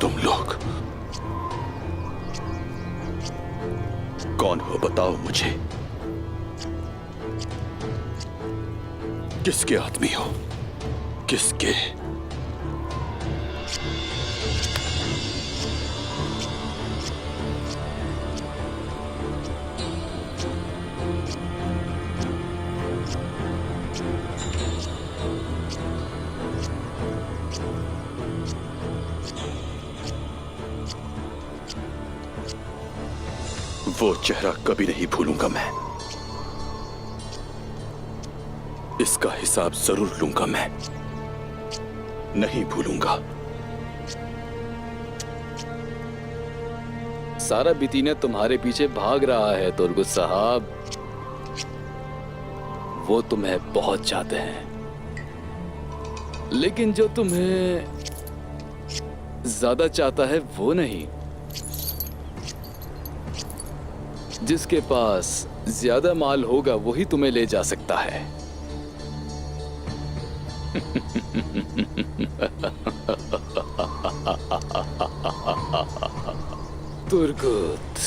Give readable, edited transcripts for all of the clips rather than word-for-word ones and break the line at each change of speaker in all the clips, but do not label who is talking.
तुम लोग? कौन हो बताओ मुझे। किसके आदमी हो? किसके? वो चेहरा कभी नहीं भूलूंगा मैं। इसका हिसाब जरूर लूंगा मैं, नहीं भूलूंगा।
सारा बितीना तुम्हारे पीछे भाग रहा है तुर्गुत साहब। वो तुम्हें बहुत चाहते हैं, लेकिन जो तुम्हें ज्यादा चाहता है वो नहीं। जिसके पास ज्यादा माल होगा वही तुम्हें ले जा सकता है। तुर्गुत,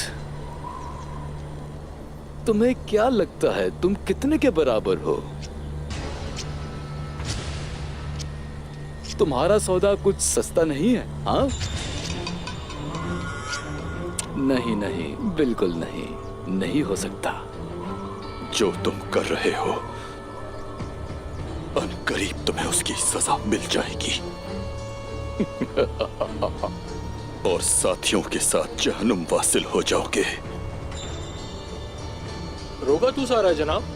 तुम्हें क्या लगता है तुम कितने के बराबर हो? तुम्हारा सौदा कुछ सस्ता नहीं है, हाँ? नहीं नहीं, बिल्कुल नहीं, नहीं हो सकता।
जो तुम कर रहे हो, अनकरीब तुम्हें उसकी सजा मिल जाएगी। और साथियों के साथ जहन्नुम वासिल हो जाओगे।
रोगा तू सारा जनाब।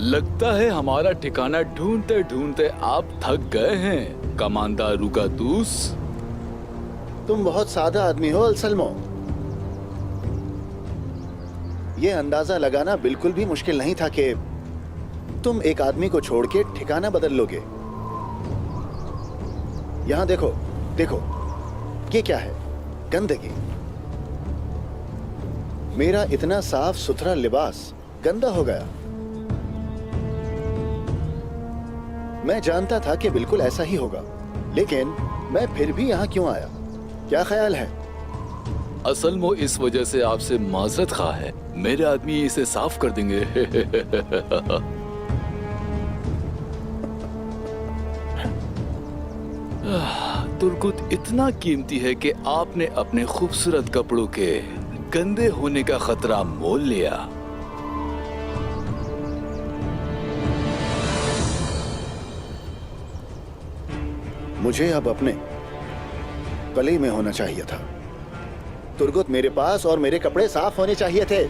लगता है हमारा ठिकाना ढूंढते ढूंढते आप थक गए हैं, कमांडर रुकातूस।
तुम बहुत सादा आदमी हो अल-सल्मो। ये अंदाजा लगाना बिल्कुल भी मुश्किल नहीं था कि तुम एक आदमी को छोड़ के ठिकाना बदल लोगे। यहां देखो, देखो, ये क्या है? गंदगी। मेरा इतना साफ सुथरा लिबास गंदा हो गया। मैं जानता था कि बिल्कुल ऐसा ही होगा, लेकिन मैं फिर भी यहाँ क्यों आया? क्या ख्याल है?
असल में इस वजह से आपसे माजरत खा है। मेरे आदमी इसे साफ कर देंगे। तुर्गुत इतना कीमती है कि आपने अपने खूबसूरत कपड़ों के गंदे होने का खतरा मोल लिया।
मुझे अब अपने कली में होना चाहिए था। तुर्गुत, मेरे पास और मेरे कपड़े साफ होने चाहिए थे।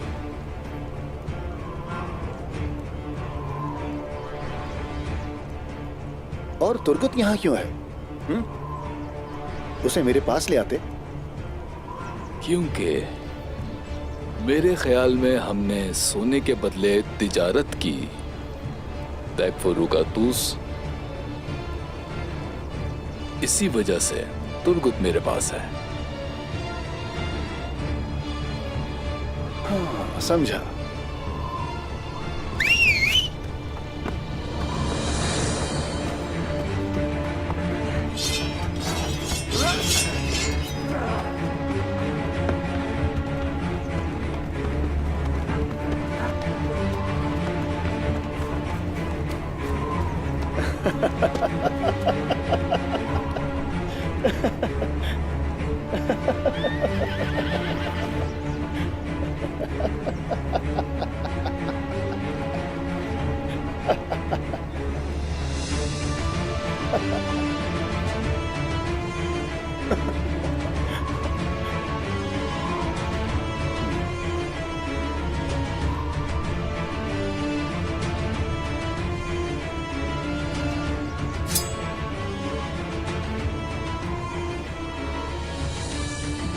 और तुर्गुत यहां क्यों है? उसे मेरे पास ले आते।
क्योंकि मेरे ख्याल में हमने सोने के बदले तिजारत की। रुकातूस, इसी वजह से तुर्गुत मेरे पास है।
हाँ, समझा।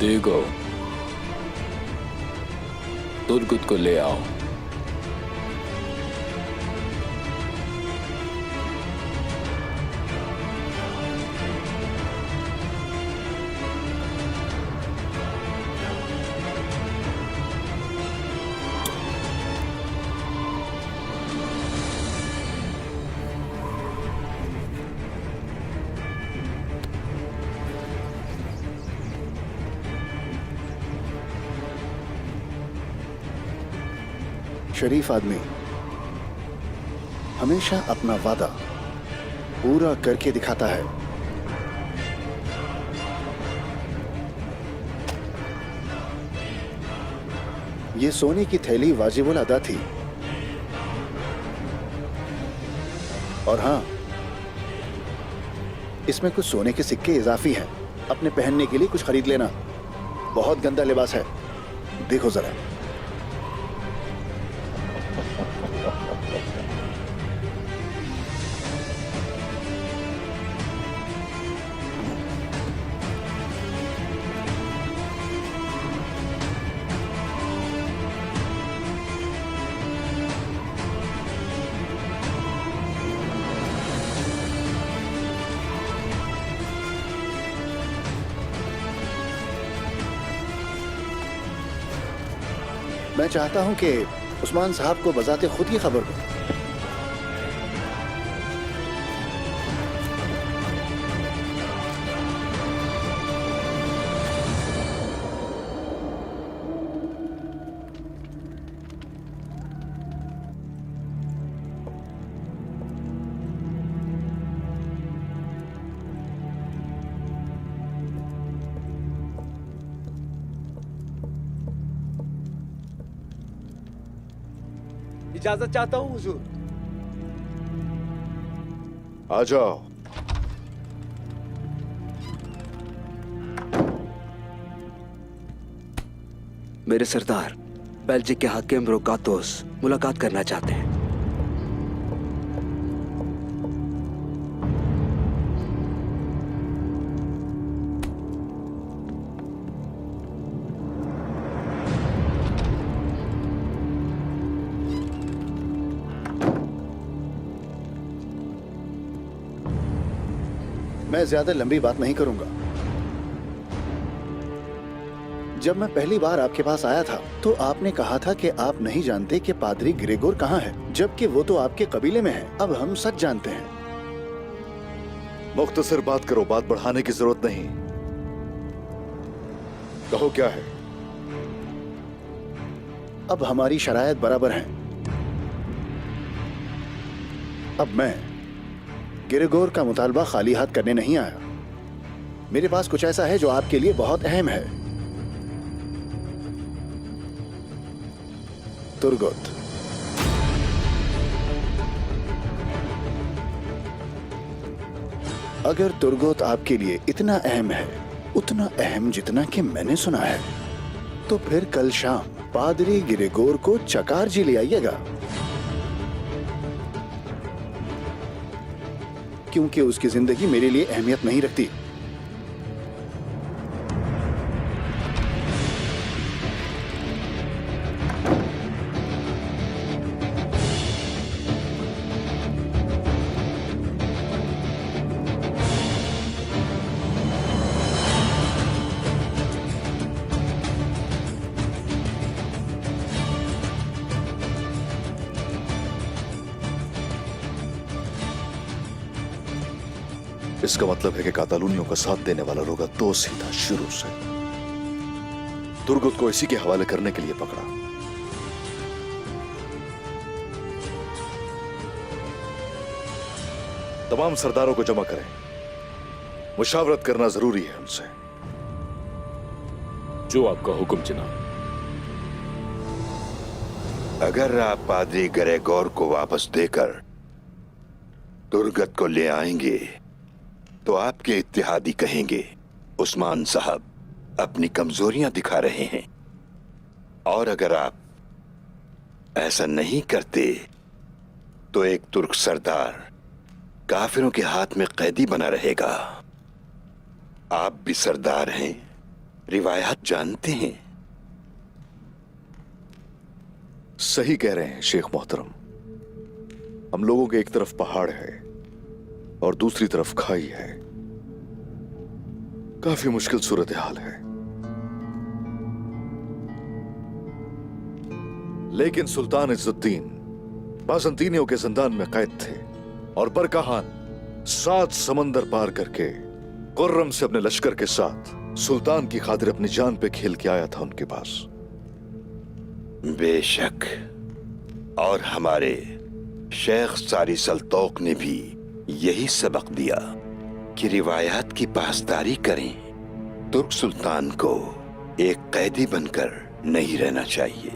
हीगो, तुर्गुत को ले आओ।
शरीफ आदमी हमेशा अपना वादा पूरा करके दिखाता है। ये सोने की थैली वाजिबुल अदा थी। और हां, इसमें कुछ सोने के सिक्के इजाफी हैं। अपने पहनने के लिए कुछ खरीद लेना। बहुत गंदा लिबास है, देखो जरा। मैं चाहता हूं कि उस्मान साहब को बजाते खुद ही खबर हो।
इजाजत चाहता हूँ हुजूर।
आ जाओ।
मेरे सरदार, बेल्जिक के हाकिम रोगातोस मुलाकात करना चाहते हैं।
मैं ज्यादा लंबी बात नहीं करूंगा। जब मैं पहली बार आपके पास आया था तो आपने कहा था कि आप नहीं जानते कि पादरी ग्रेगोर कहाँ है, जबकि वो तो आपके कबीले में है। अब हम सच जानते हैं।
मुख्तसर बात करो, बात बढ़ाने की जरूरत नहीं। कहो क्या है?
अब हमारी शरायत बराबर हैं। अब मैं ग्रेगोर का मुतालबा खाली हाथ करने नहीं आया। मेरे पास कुछ ऐसा है जो आपके लिए बहुत अहम है। तुर्गुत। अगर तुर्गुत आपके लिए इतना अहम है, उतना अहम जितना कि मैंने सुना है, तो फिर कल शाम पादरी ग्रेगोर को चकार जी ले आइएगा, क्योंकि उसकी जिंदगी मेरे लिए अहमियत नहीं रखती।
इसका मतलब है कि कातालूनियों का साथ देने वाला रोगातोस ही था शुरू से। तुर्गुत को इसी के हवाले करने के लिए पकड़ा। तमाम सरदारों को जमा करें, मुशावरत करना जरूरी है उनसे।
जो आपका हुक्म जनाब।
अगर आप पादरी ग्रेगोर को वापस देकर तुर्गुत को ले आएंगे तो आपके इत्तेहादी कहेंगे उस्मान साहब अपनी कमजोरियां दिखा रहे हैं, और अगर आप ऐसा नहीं करते तो एक तुर्क सरदार काफिरों के हाथ में कैदी बना रहेगा। आप भी सरदार हैं रिवायात जानते हैं?
सही कह रहे हैं शेख मोहतरम। हम लोगों के एक तरफ पहाड़ है और दूसरी तरफ खाई है। काफी मुश्किल सूरत हाल है। लेकिन सुल्तान इज्जुद्दीन बाज़ंतीनियों के जिंदान में कैद थे और बरकाहान 7 समंदर पार करके खुर्रम से अपने लश्कर के साथ सुल्तान की खातिर अपनी जान पे खेल के आया था उनके पास।
बेशक, और हमारे शेख सारी सल्तौक ने भी यही सबक दिया कि रिवायात की पासदारी करें। तुर्क सुल्तान को एक कैदी बनकर नहीं रहना चाहिए।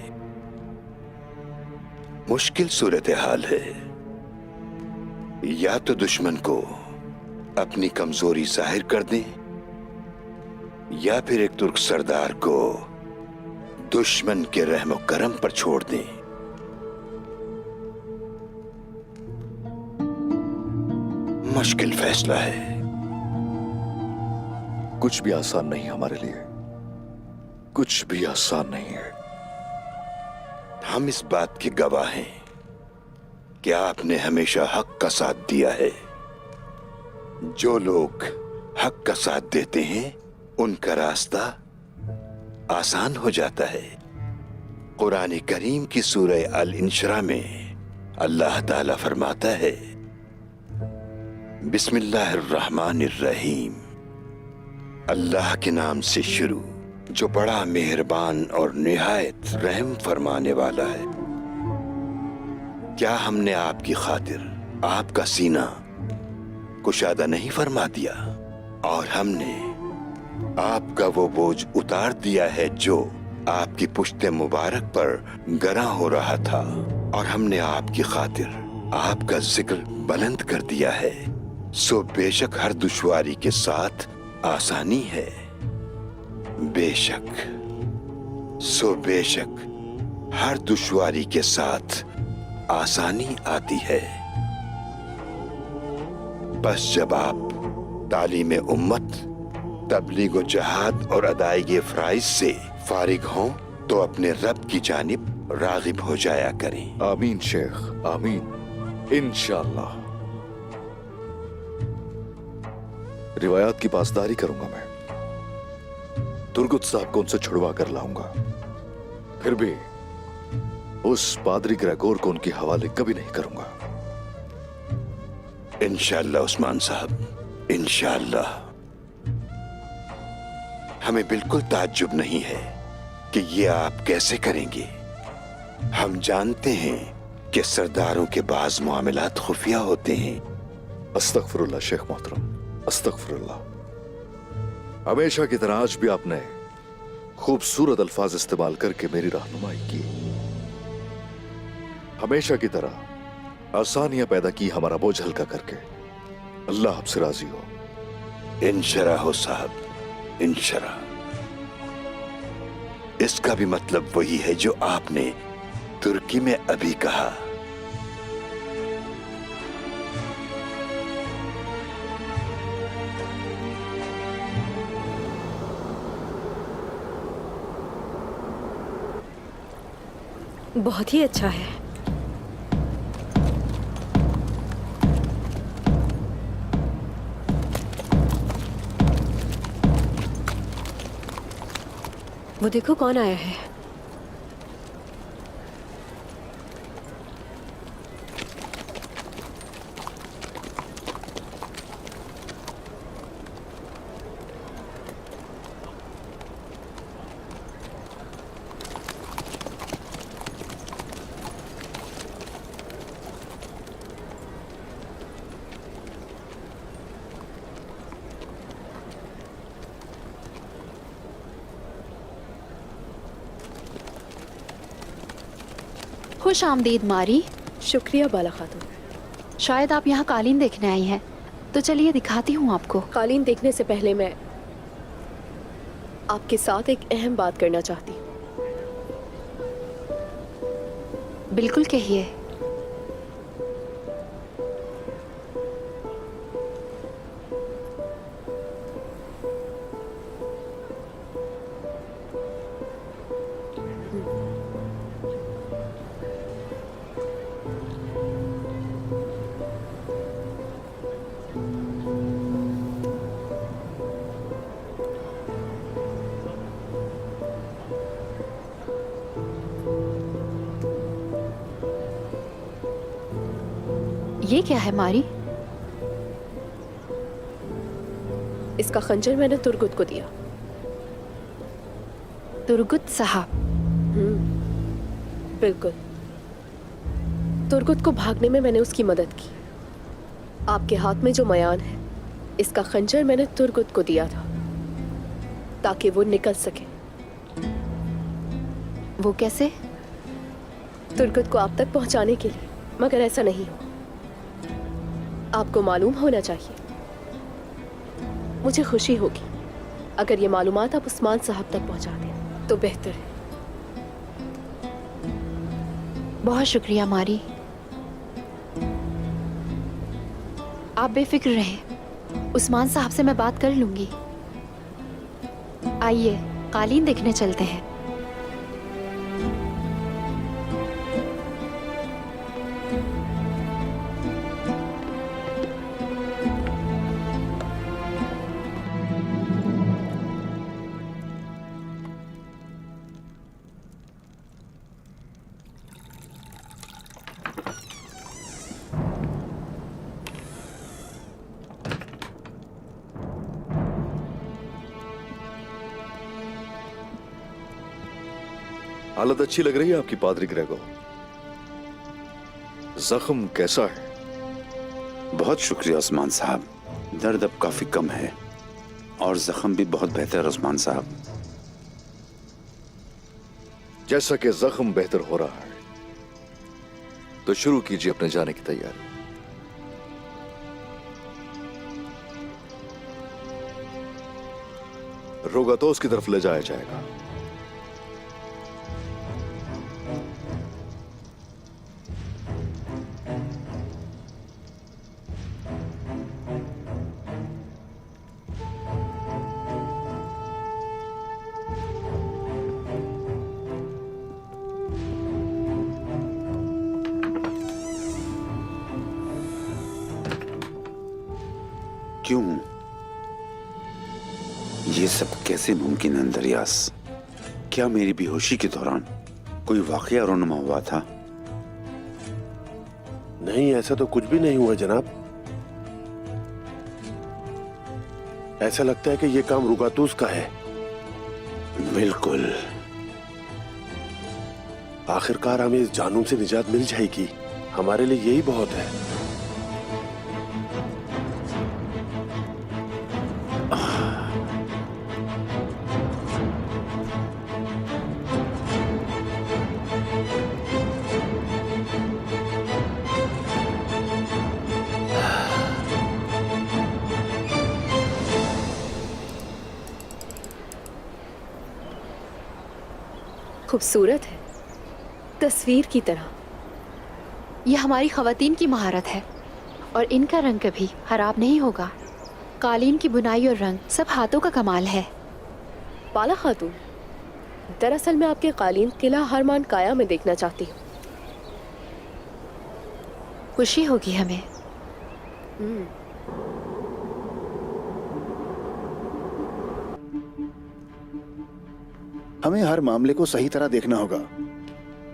मुश्किल सूरत हाल है। या तो दुश्मन को अपनी कमजोरी जाहिर कर दें या फिर एक तुर्क सरदार को दुश्मन के रहमो करम पर छोड़ दें। मुश्किल फैसला है।
कुछ भी आसान नहीं हमारे लिए, कुछ भी आसान नहीं है।
हम इस बात के गवाह हैं कि आपने हमेशा हक का साथ दिया है। जो लोग हक का साथ देते हैं उनका रास्ता आसान हो जाता है। कुरान करीम की सूरह अल इंशरा में अल्लाह ताला फरमाता है, बिस्मिल्लाहिर्रहमानिर्रहीम, अल्लाह के नाम से शुरू जो बड़ा मेहरबान और निहायत रहम फरमाने वाला है। क्या हमने आपकी खातिर आपका सीना कुशादा नहीं फरमा दिया और हमने आपका वो बोझ उतार दिया है जो आपकी पुश्ते मुबारक पर गरा हो रहा था, और हमने आपकी खातिर आपका जिक्र बुलंद कर दिया है। सो बेशक हर दुश्वारी के साथ आसानी है। बेशक, सो बेशक हर दुश्वारी के साथ आसानी आती है। बस जब आप तालीम उम्मत, तबलीग व जहाद और अदायगी फराइज से फारिग हों तो अपने रब की जानिब रागिब हो जाया करें।
आमीन शेख, आमीन, इंशाअल्लाह। रिवायात की पासदारी करूंगा मैं। तुर्गुत साहब को उनसे छुड़वा कर लाऊंगा। फिर भी उस पादरी ग्रेगोर को उनके हवाले कभी नहीं करूंगा।
इंशाअल्लाह उस्मान साहब, इंशाअल्लाह। हमें बिल्कुल ताज्जुब नहीं है कि ये आप कैसे करेंगे। हम जानते हैं कि सरदारों के बाज मामलात खुफिया होते हैं।
अस्तगफिरुल्लाह शेख मोहतरम, अस्तगफिरुल्लाह। हमेशा की तरह आज भी आपने खूबसूरत अल्फाज इस्तेमाल करके मेरी रहनुमाई की। हमेशा की तरह आसानियां पैदा की हमारा बोझ हल्का करके। अल्लाह आपसे राजी हो।
इंशरा हो साहब, इंशरा। इसका भी मतलब वही है जो आपने तुर्की में अभी कहा।
बहुत ही अच्छा है। वो देखो कौन आया है।
खुश आमदीद मारी।
शुक्रिया बाला खातून।
शायद आप यहाँ कालीन देखने आई हैं, तो चलिए दिखाती हूँ आपको।
कालीन देखने से पहले मैं आपके साथ एक अहम बात करना चाहती हूँ।
बिल्कुल कहिए। ये क्या है मारी?
इसका खंजर मैंने तुर्गुत को दिया।
तुर्गुत साहब?
बिल्कुल। तुर्गुत को भागने में मैंने उसकी मदद की। आपके हाथ में जो मयान है, इसका खंजर मैंने तुर्गुत को दिया था ताकि वो निकल सके।
वो कैसे?
तुर्गुत को आप तक पहुंचाने के लिए, मगर ऐसा नहीं हो। आपको मालूम होना चाहिए। मुझे खुशी होगी अगर ये मालूमात आप उस्मान साहब तक पहुंचा दें तो बेहतर है।
बहुत शुक्रिया मारी। आप बेफिक्र रहें, उस्मान साहब से मैं बात कर लूंगी। आइए कालीन देखने चलते हैं।
हालत अच्छी लग रही है आपकी पादरी ग्रेगोर। जख्म कैसा है?
बहुत शुक्रिया उस्मान साहब, दर्द अब काफी कम है और जख्म भी बहुत बेहतर है उस्मान साहब।
जैसा कि जख्म बेहतर हो रहा है तो शुरू कीजिए अपने जाने की तैयारी। रोगातोस की तरफ ले जाया जाएगा।
क्यों? ये सब कैसे मुमकिन है अंदरियास? क्या मेरी बेहोशी के दौरान कोई वाकया रोनमा हुआ था?
नहीं, ऐसा तो कुछ भी नहीं हुआ जनाब। ऐसा लगता है कि यह काम रुगातूस का है।
बिल्कुल।
आखिरकार हमें इस जानूम से निजात मिल जाएगी। हमारे लिए यही बहुत है।
खूबसूरत है, तस्वीर की तरह।
यह हमारी खवातीन की महारत है और इनका रंग कभी खराब नहीं होगा। कालीन की बुनाई और रंग सब हाथों का कमाल है।
बाला खातून, दरअसल मैं आपके कालीन किला हरमान काया में देखना चाहती हूँ।
खुशी होगी हमें।
हमें हर मामले को सही तरह देखना होगा।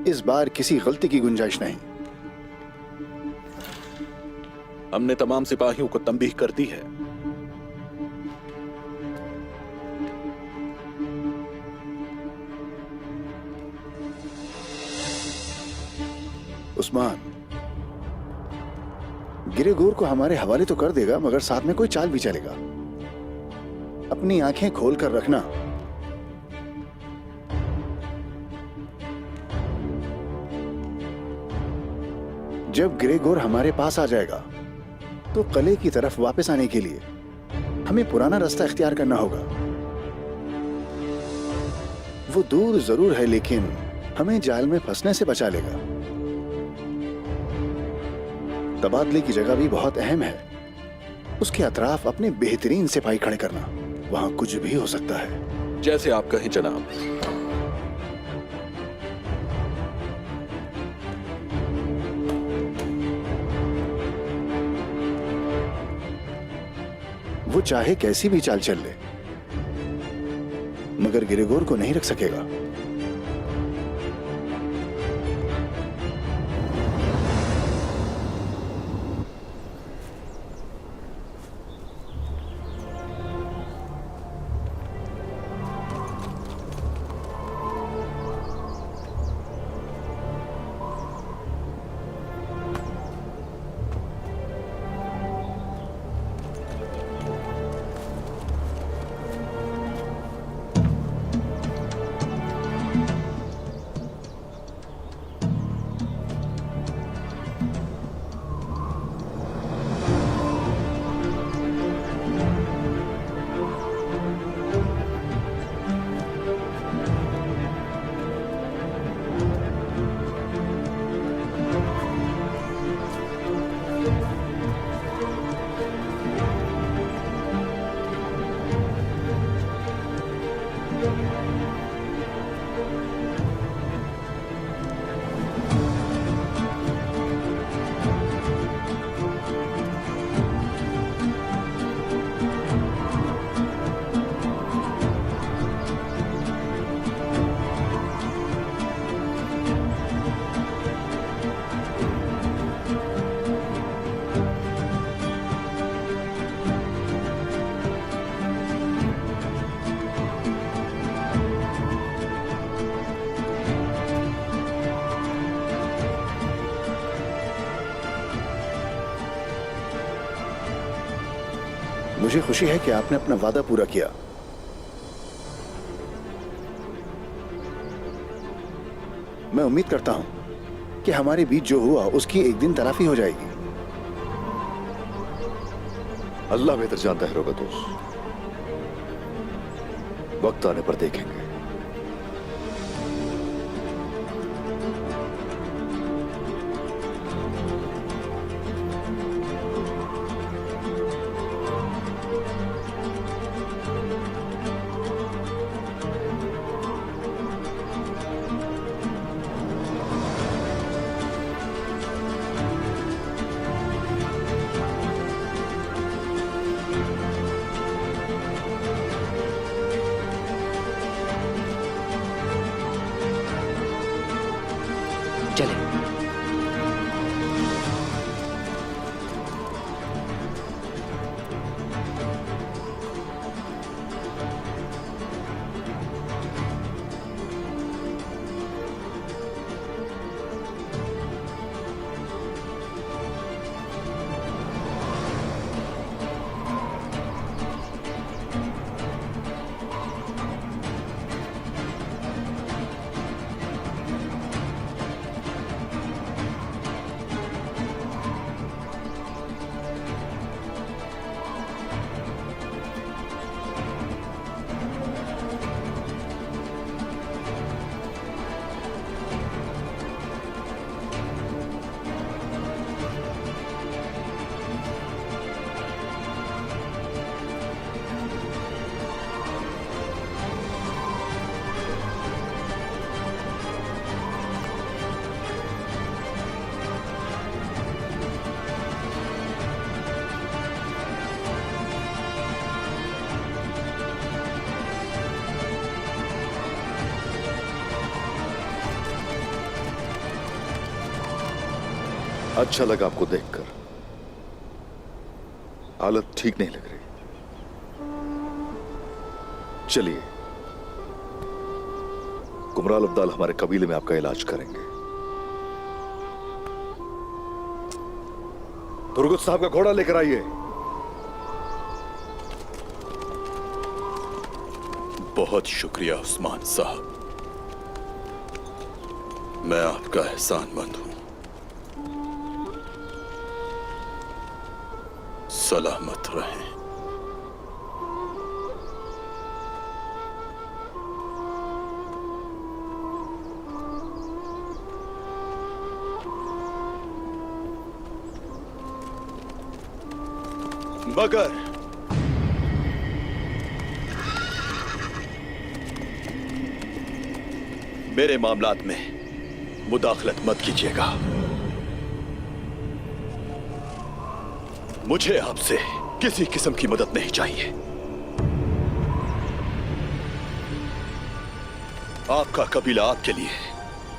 इस बार किसी गलती की गुंजाइश नहीं।
हमने तमाम सिपाहियों को तंबीह कर दी है।
उस्मान, गिरेगोर को हमारे हवाले तो कर देगा, मगर साथ में कोई चाल भी चलेगा। अपनी आंखें खोल कर रखना। जब ग्रेगोर हमारे पास आ जाएगा तो किले की तरफ वापस आने के लिए हमें पुराना रास्ता इख्तियार करना होगा। वो दूर जरूर है, लेकिन हमें जाल में फंसने से बचा लेगा। तबादले की जगह भी बहुत अहम है। उसके अतराफ अपने बेहतरीन सिपाही खड़े करना। वहां कुछ भी हो सकता है।
जैसे आप कहें जनाब।
वो चाहे कैसी भी चाल चल ले, मगर गिरेगोर को नहीं रख सकेगा। मुझे खुशी है कि आपने अपना वादा पूरा किया। मैं उम्मीद करता हूं कि हमारे बीच जो हुआ उसकी एक दिन तलाफी हो जाएगी।
अल्लाह बेहतर जानता है रोगतोस, वक्त आने पर देखेंगे।
चले।
अच्छा लगा आपको देखकर। हालत ठीक नहीं लग रही। चलिए, कुमराल अब्दाल हमारे कबीले में आपका इलाज करेंगे। तुर्गुत साहब का घोड़ा लेकर आइए।
बहुत शुक्रिया उस्मान साहब, मैं आपका एहसानमंद हूं। सलामत रहें। मगर मेरे मामलात में मुदाखलत मत कीजिएगा। मुझे आपसे किसी किस्म की मदद नहीं चाहिए। आपका कबीला आपके लिए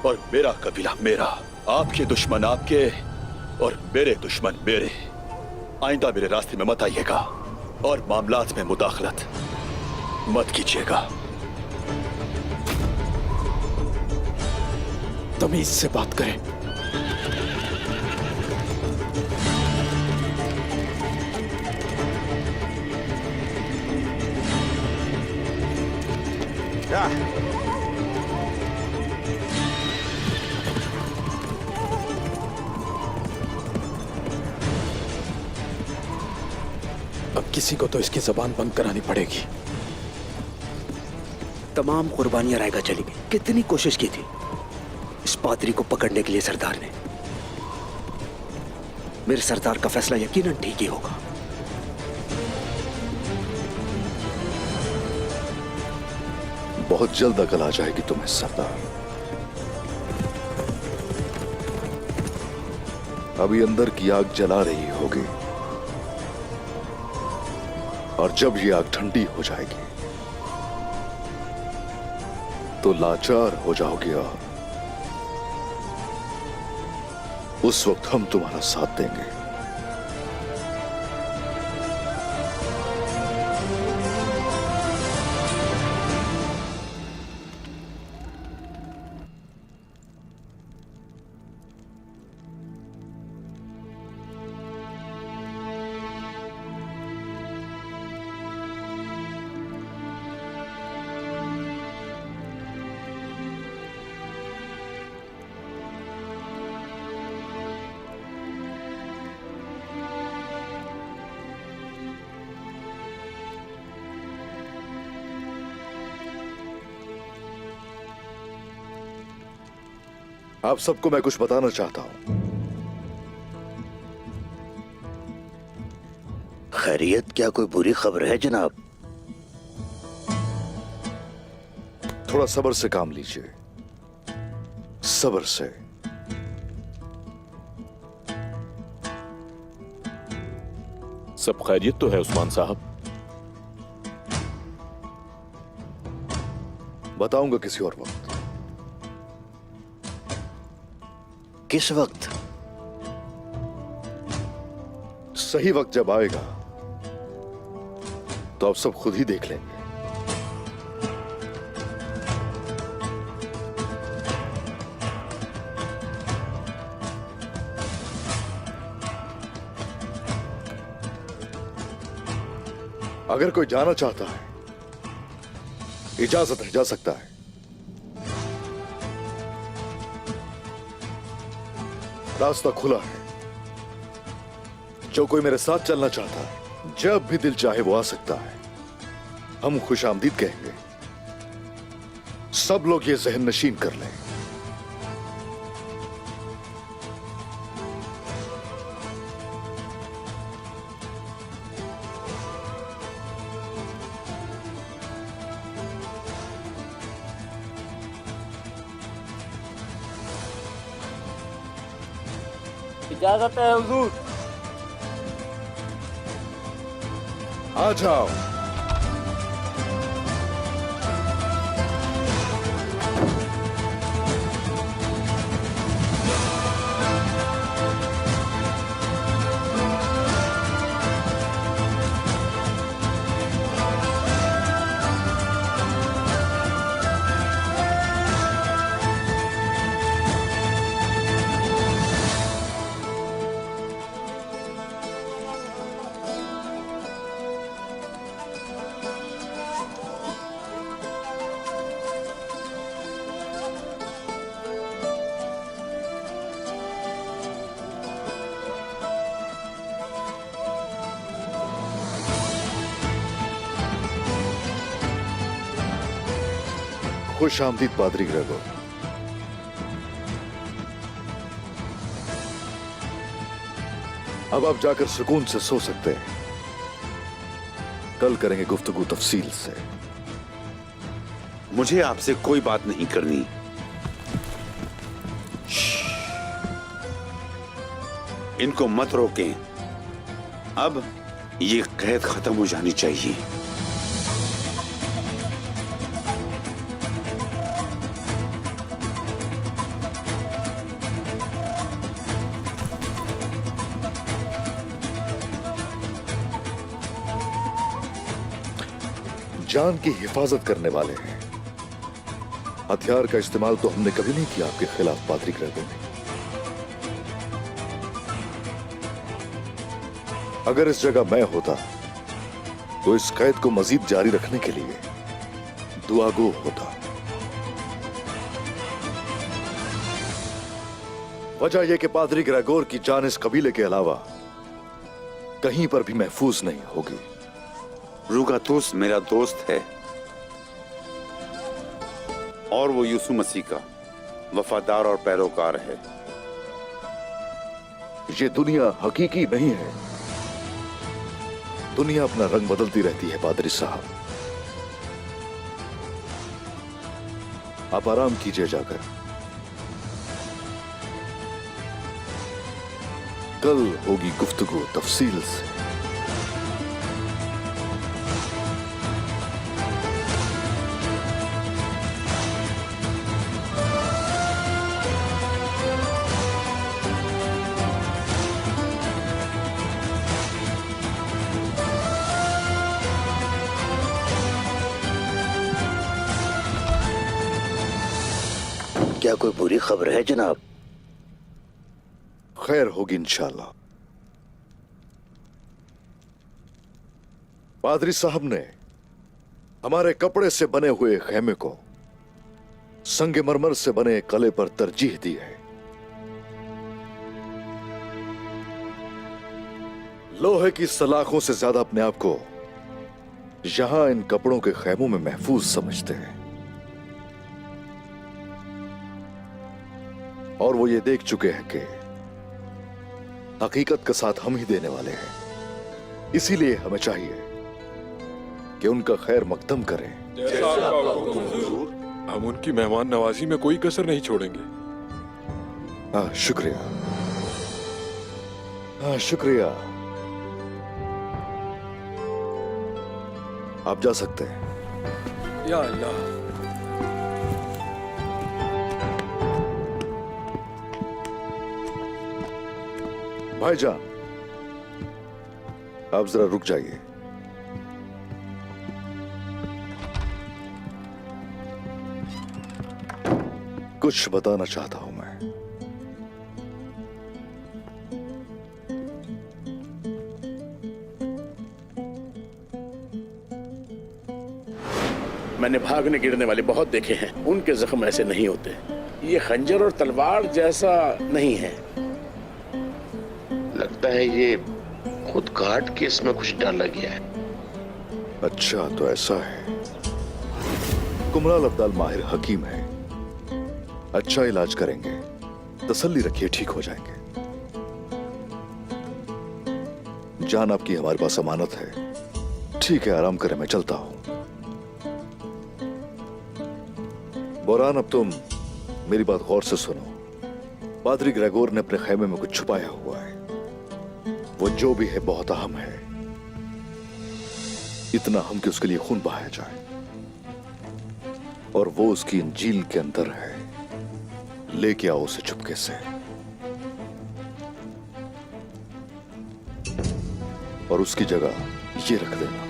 और मेरा कबीला मेरा, आपके दुश्मन आपके और मेरे दुश्मन मेरे। आइंदा मेरे रास्ते में मत आइएगा और मामलात में मुदाखलत मत कीजिएगा।
तमीज से बात करें। अब किसी को तो इसकी जबान बंद करानी पड़ेगी।
तमाम कुर्बानियां रायगा चली गई। कितनी कोशिश की थी इस पादरी को पकड़ने के लिए सरदार ने। मेरे सरदार का फैसला यकीनन ठीक ही होगा।
बहुत जल्द अकल आ जाएगी तुम्हें सरदार। अभी अंदर की आग जला रही होगी और जब ये आग ठंडी हो जाएगी तो लाचार हो जाओगे और उस वक्त हम तुम्हारा साथ देंगे। आप सबको मैं कुछ बताना चाहता हूं।
खैरियत, क्या कोई बुरी खबर है जनाब?
थोड़ा सब्र से काम लीजिए, सब्र से।
सब खैरियत तो है उस्मान साहब।
बताऊंगा किसी और वक्त।
किस वक्त?
सही वक्त जब आएगा तो आप सब खुद ही देख लेंगे। अगर कोई जाना चाहता है, इजाजत है, जा सकता है। रास्ता खुला है। जो कोई मेरे साथ चलना चाहता है, जब भी दिल चाहे वो आ सकता है। हम खुशामदीद कहेंगे। सब लोग ये जहन नशीन कर लें।
इजाजत है हुजूर।
आ जाओ। खुश आमदीद पादरी ग्रेगोर। अब आप जाकर सुकून से सो सकते हैं। कल करेंगे गुफ्तगू तफसील से।
मुझे आपसे कोई बात नहीं करनी। इनको मत रोकें। अब ये कैद खत्म हो जानी चाहिए।
जान की हिफाजत करने वाले हैं। हथियार का इस्तेमाल तो हमने कभी नहीं किया आपके खिलाफ पादरी ग्रेगोर ने। अगर इस जगह मैं होता तो इस कैद को मजीद जारी रखने के लिए दुआगो होता। वजह यह कि पादरी ग्रेगोर की जान इस कबीले के अलावा कहीं पर भी महफूज नहीं होगी।
रुगातुस मेरा दोस्त है और वो यीशु मसीह का वफादार और पैरोकार है।
ये दुनिया हकीकी नहीं है। दुनिया अपना रंग बदलती रहती है पादरी साहब। आप आराम कीजिए जाकर। कल होगी गुफ्तगू तफसील से।
क्या कोई बुरी खबर है जनाब?
खैर होगी इंशाल्लाह। पादरी साहब ने हमारे कपड़े से बने हुए खेमे को संगमरमर से बने कले पर तरजीह दी है। लोहे की सलाखों से ज्यादा अपने आप को यहां इन कपड़ों के खेमों में महफूज समझते हैं। और वो ये देख चुके हैं कि हकीकत का साथ हम ही देने वाले हैं। इसीलिए हमें चाहिए कि उनका खैर मकदम करें।
हम उनकी मेहमान नवाजी में कोई कसर नहीं छोड़ेंगे।
हाँ, शुक्रिया। हाँ, शुक्रिया। आप जा सकते हैं।
या अल्लाह।
भाईजान, आप जरा रुक जाइए। कुछ बताना चाहता हूं मैं।
मैंने भागने गिरने वाले बहुत देखे हैं, उनके जख्म ऐसे नहीं होते। ये खंजर और तलवार जैसा नहीं है।
लगता है ये खुद काट के इसमें कुछ डाला गया है।
अच्छा, तो ऐसा है। कुमराल अब्दाल माहिर हकीम है, अच्छा इलाज करेंगे। तसल्ली रखिए, ठीक हो जाएंगे। जान आपकी हमारे पास अमानत है। ठीक है, आराम करें, मैं चलता हूं। बोरान, अब तुम मेरी बात गौर से सुनो। पादरी ग्रेगोर ने अपने खैमे में कुछ छुपाया हुआ है। वो जो भी है बहुत अहम है, इतना हम कि उसके लिए खून बहाया जाए। और वो उसकी इंजील के अंदर है। लेके आओ उसे चुपके से। और उसकी जगह ये रख देना।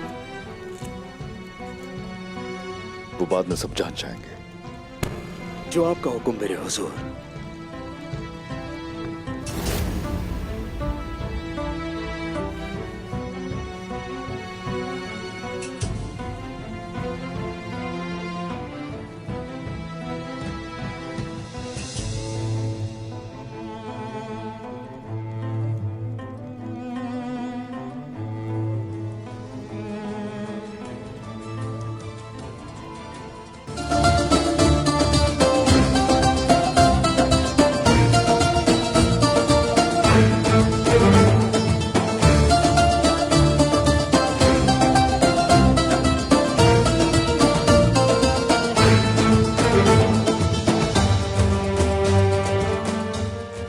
वो बाद में सब जान जाएंगे।
जो आपका हुक्म मेरे हुजूर।